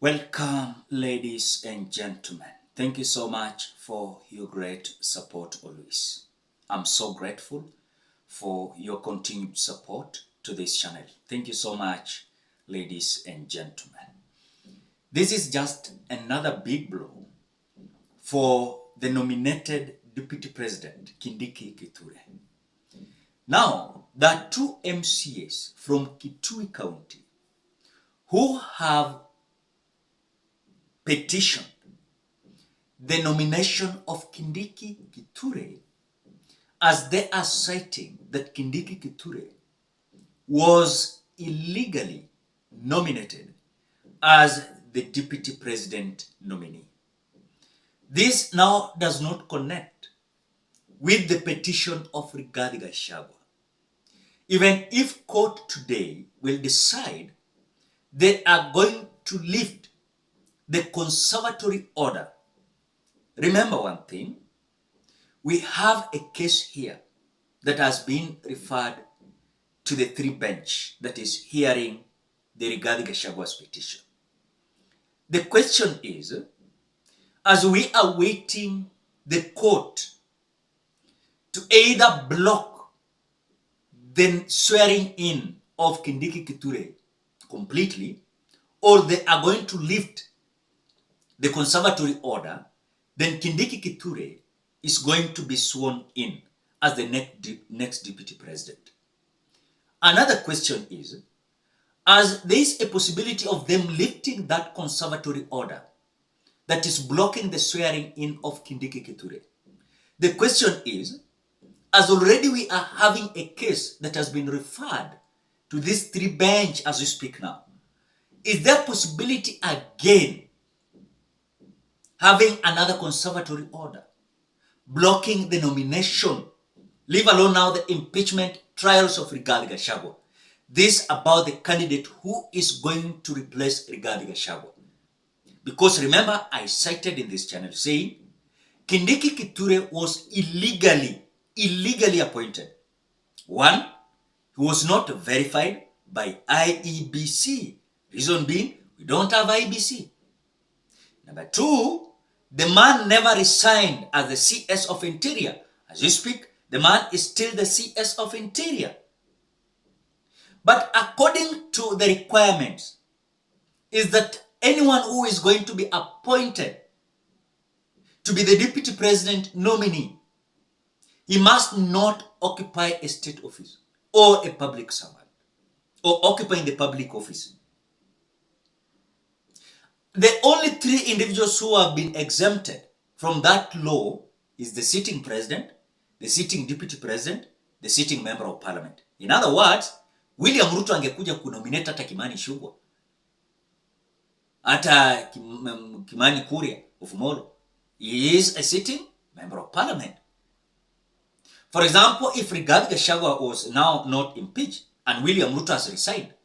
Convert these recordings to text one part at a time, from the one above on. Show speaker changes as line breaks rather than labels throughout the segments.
Welcome, ladies and gentlemen. Thank you so much for your great support always. I'm so grateful for your continued support to this channel. Thank you so much, ladies and gentlemen. This is just another big blow for the nominated Deputy President, Kindiki Kithure. Now, there are two MCAs from Kitui County who have petitioned the nomination of Kindiki Kithure, as they are citing that Kindiki Kithure was illegally nominated as the Deputy President nominee. This now does not connect with the petition of Rigathi Gachagua. Even if court today will decide they are going to lift the conservatory order. Remember one thing, we have a case here that has been referred to the three bench that is hearing the Rigathi Gachagua's petition. The question is, as we are waiting the court to either block the swearing in of Kindiki Kithure completely, or they are going to lift the conservatory order, then Kindiki Kithure is going to be sworn in as the next Deputy President. Another question is, as there is a possibility of them lifting that conservatory order that is blocking the swearing in of Kindiki Kithure, the question is, as already we are having a case that has been referred to this three bench as we speak now, is there possibility again having another conservatory order blocking the nomination, leave alone now the impeachment trials of Rigathi Gachagua? This about the candidate who is going to replace Rigathi Gachagua. Because remember, I cited in this channel saying Kindiki Kithure was illegally appointed. One, he was not verified by IEBC. Reason being, we don't have IEBC. Number two, the man never resigned as the CS of Interior. As you speak, the man is still the CS of Interior. But according to the requirements, is that anyone who is going to be appointed to be the Deputy President nominee, he must not occupy a state office or a public servant or occupying the public office. The only three individuals who have been exempted from that law is the sitting president, the sitting deputy president, the sitting member of parliament. In other words, William Ruto angekuja kunominate hata Kimani Ichung'wah, hata Kimani Kuria of Molo. He is a sitting member of parliament. For example, if Rigathi Gachagua was now not impeached and William Ruto has resigned,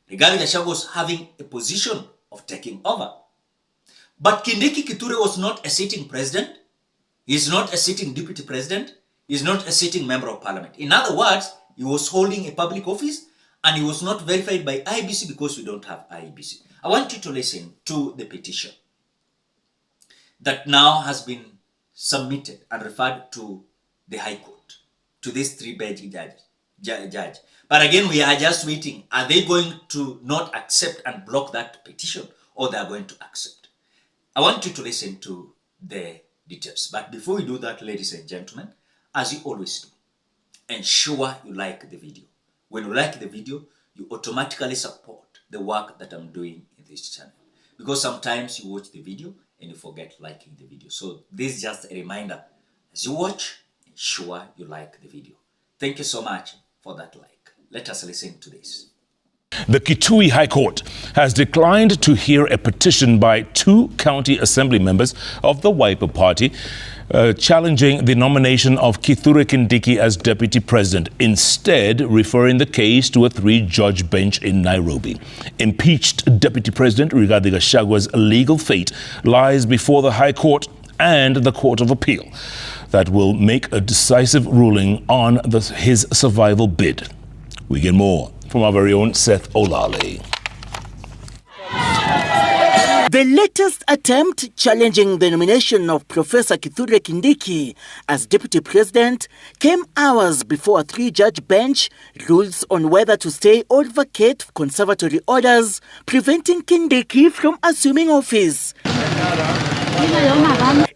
Rigathi Gachagua was having a position of taking over. But Kindiki Kithure was not a sitting president. He is not a sitting deputy president. He is not a sitting member of parliament. In other words, he was holding a public office and he was not verified by IEBC because we don't have IEBC. I want you to listen to the petition that now has been submitted and referred to the High Court, to this three-bench judge. But again, we are just waiting. Are they going to not accept and block that petition, or they are going to accept? I want you to listen to the details. But before we do that, ladies and gentlemen, as you always do, ensure you like the video. When you like the video, you automatically support the work that I'm doing in this channel. Because sometimes you watch the video and you forget liking the video. So this is just a reminder. As you watch, ensure you like the video. Thank you so much for that like. Let us listen to this.
The Kitui High Court has declined to hear a petition by two county assembly members of the Wiper Party challenging the nomination of Kithure Kindiki as deputy president, instead referring the case to a three-judge bench in Nairobi. Impeached Deputy President Rigathi Gachagua's legal fate lies before the High Court and the Court of Appeal that will make a decisive ruling on his survival bid. We get more from our very own Seth Olale.
The latest attempt challenging the nomination of Professor Kithure Kindiki as Deputy President came hours before a three-judge bench rules on whether to stay or vacate conservatory orders preventing Kindiki from assuming office.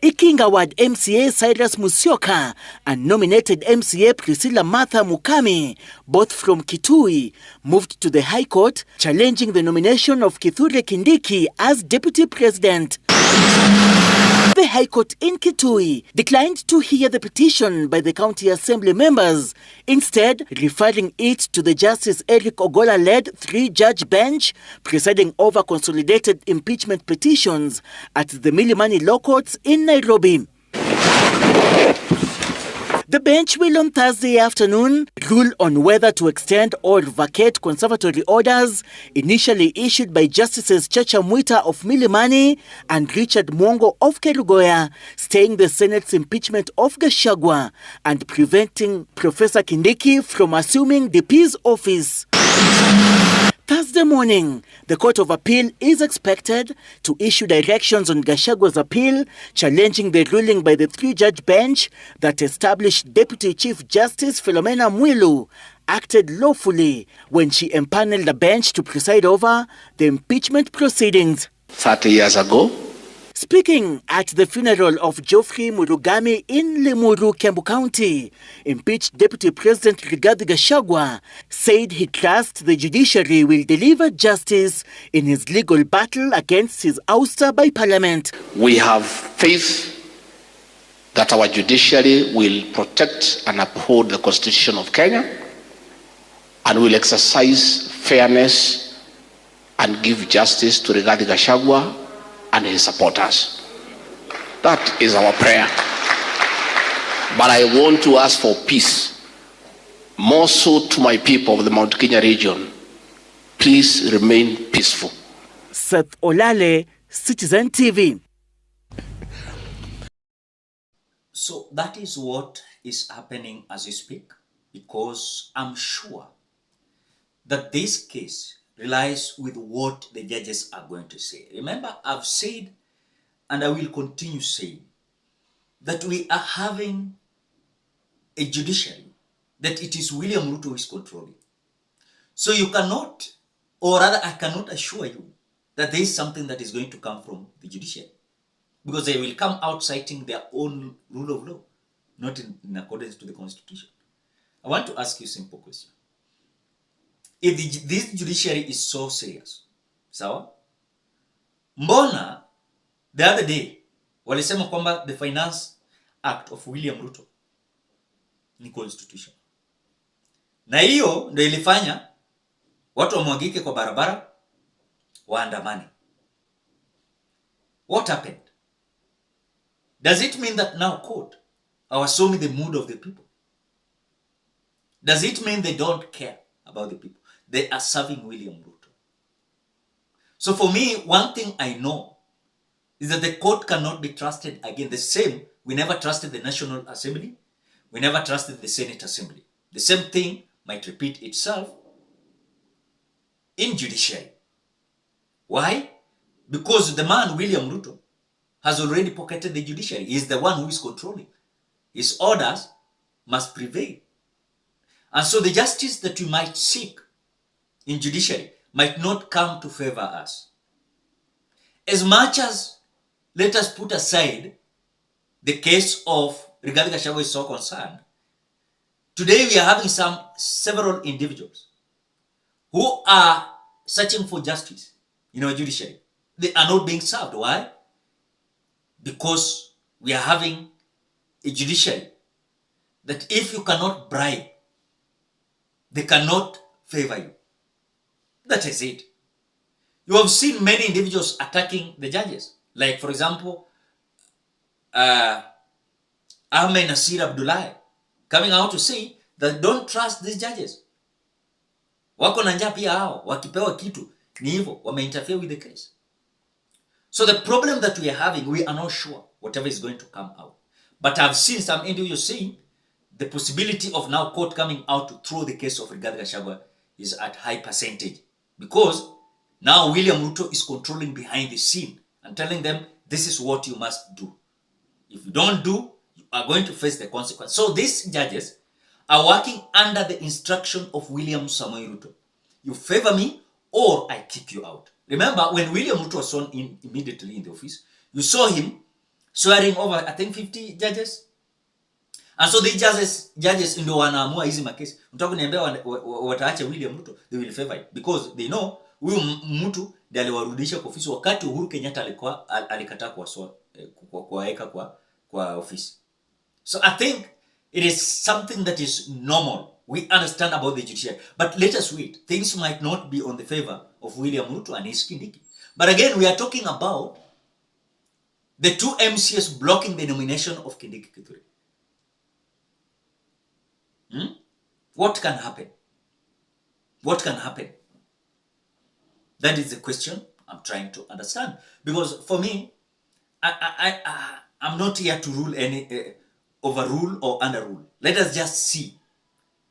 Ikinga Ward MCA Cyrus Musyoka and nominated MCA Priscilla Martha Mukami, both from Kitui, moved to the High Court challenging the nomination of Kithure Kindiki as Deputy President. The High Court in Kitui declined to hear the petition by the County Assembly members, instead referring it to the Justice Eric Ogola-led three-judge bench presiding over consolidated impeachment petitions at the Milimani Law Courts in Nairobi. The bench will on Thursday afternoon rule on whether to extend or vacate conservatory orders initially issued by Justices Chacha Mwita of Milimani and Richard Mwongo of Kerugoya, staying the Senate's impeachment of Gachagua and preventing Professor Kindiki from assuming DP's office. Thursday morning, the Court of Appeal is expected to issue directions on Gachagua's appeal challenging the ruling by the three-judge bench that established Deputy Chief Justice Philomena Mwilu acted lawfully when she empaneled the bench to preside over the impeachment proceedings.
30 years ago,
speaking at the funeral of Geoffrey Murugami in Limuru, Kiambu County, impeached Deputy President Rigathi Gachagua said he trusts the judiciary will deliver justice in his legal battle against his ouster by Parliament.
We have faith that our judiciary will protect and uphold the Constitution of Kenya and will exercise fairness and give justice to Rigathi Gachagua and his supporters. That is our prayer. But I want to ask for peace, more so to my people of the Mount Kenya region. Please remain peaceful.
Seth Olale, Citizen TV.
So that is what is happening as we speak, because I'm sure that this case relies with what the judges are going to say. Remember, I've said, and I will continue saying, that we are having a judiciary that it is William Ruto who is controlling. So you cannot, or rather I cannot assure you that there is something that is going to come from the judiciary, because they will come out citing their own rule of law, not in accordance to the Constitution. I want to ask you a simple question. If this judiciary is so serious, sawa? Mbona the other day walisema kwamba the Finance Act of William Ruto ni constitution. Na hiyo ndio ilifanya watu wamwagike kwa barabara waandamane. What happened? Does it mean that now court are assuming the mood of the people? Does it mean they don't care about the people? They are serving William Ruto. So for me, one thing I know is that the court cannot be trusted again. The same, we never trusted the National Assembly. We never trusted the Senate Assembly. The same thing might repeat itself in judiciary. Why? Because the man, William Ruto, has already pocketed the judiciary. He is the one who is controlling. His orders must prevail. And so the justice that we might seek in judiciary might not come to favor us. As much as, let us put aside the case of Rigathi Gachagua is so concerned, today we are having several individuals who are searching for justice in our judiciary. They are not being served. Why? Because we are having a judiciary that if you cannot bribe, they cannot favor you. That is it. You have seen many individuals attacking the judges. Like, for example, Ahmed Nasir Abdullahi coming out to say that don't trust these judges. Wako na njaa pia hao, wakipewa kitu ni hivyo, wameinterfere with the case. So the problem that we are having, we are not sure whatever is going to come out. But I've seen some individuals saying the possibility of now court coming out to throw the case of Rigathi Gachagua is at high percentage. Because now William Ruto is controlling behind the scene and telling them, this is what you must do. If you don't do, you are going to face the consequence. So these judges are working under the instruction of William Samoei Ruto. You favor me or I kick you out. Remember, when William Ruto was sworn in immediately in the office, you saw him swearing over, I think, 50 judges. And so these judges ndio wanaamua hizi makesi. Unataka kuniambia wataacha William Ruto, they will favor it because they know huyu mtu ndiye aliwarudisha kwa ofisi wakati Uhuru Kenyatta alikataa kuwaweka kwa ofisi. So I think it is something that is normal. We understand about the judiciary. But let us wait. Things might not be on the favor of William Ruto and his Kindiki. But again, we are talking about the two MCS blocking the nomination of Kindiki Kithure. What can happen? What can happen? That is the question I'm trying to understand. Because for me, I'm not here to rule any, overrule or underrule. Let us just see.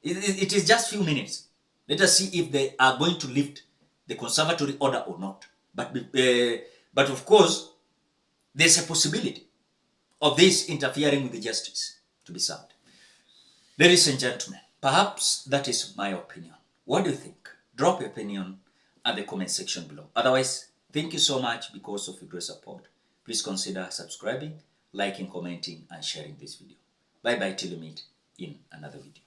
It is just few minutes. Let us see if they are going to lift the conservatory order or not. But of course, there's a possibility of this interfering with the justice to be served. Ladies and gentlemen, perhaps that is my opinion. What do you think? Drop your opinion at the comment section below. Otherwise, thank you so much because of your great support. Please consider subscribing, liking, commenting, and sharing this video. Bye-bye till we meet in another video.